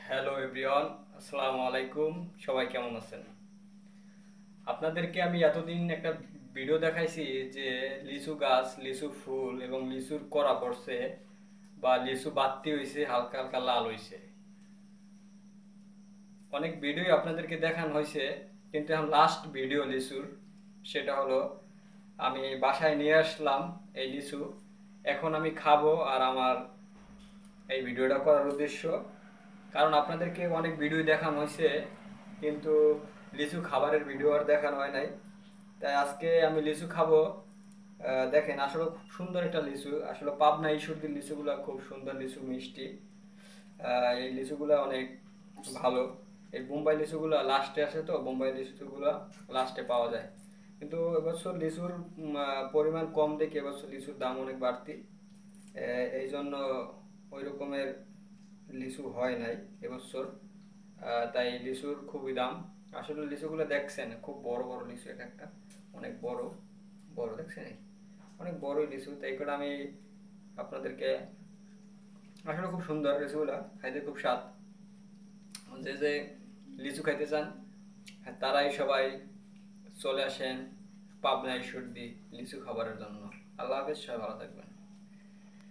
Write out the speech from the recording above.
Hello everyone, আসসালামু আলাইকুম। সবাই কেমন আছেন? আপনাদেরকে আমি এতদিন একটা ভিডিও দেখাইছি যে লিচু গাছ, লিচু ফুল এবং লিচুর কড়া পড়ছে বা লিচু বাত্তি হইছে, হালকা হালকা লাল হইছে। অনেক ভিডিও আপনাদেরকে দেখানো হয়েছে, কিন্তু এখন লাস্ট ভিডিও লিচুর, সেটা হলো আমি বাসায় নিয়ে আসলাম এই লিচু। এখন আমি খাবো। আর আমার এই ভিডিওটা করার উদ্দেশ্য, কারণ আপনাদেরকে অনেক ভিডিও দেখানো হয়েছে, কিন্তু লিচু খাবারের ভিডিও আর দেখানো হয় নাই। তাই আজকে আমি লিচু খাবো। দেখেন, আসলে খুব সুন্দর একটা লিচু। আসলে পাবনা ঈশ্বরদীর লিচুগুলো খুব সুন্দর লিচু, মিষ্টি। এই লিচুগুলো অনেক ভালো। এই বোম্বাই লিচুগুলো লাস্টে আসে, তো বোম্বাই লিচুগুলো লাস্টে পাওয়া যায়। কিন্তু এবছর লিচুর পরিমাণ কম দেখে এবছর লিচুর দাম অনেক বাড়তি। এই জন্য ওই রকমের লিচু হয় নাই এবছর। তাই লিচুর খুবই দাম। আসলে লিচুগুলো দেখছেন, খুব বড় বড় লিচু, এক একটা অনেক বড় বড়, দেখছেন অনেক বড় লিচু। তাই করে আমি আপনাদেরকে, আসলে খুব সুন্দর লিচুগুলা, খাইতে খুব স্বাদ। যে যে লিচু খাইতে চান তারাই সবাই চলে আসেন পাবনা ঈশ্বরদী লিচু খাবারের জন্য। আল্লাহ হাফেজ, সবাই ভালো থাকবেন।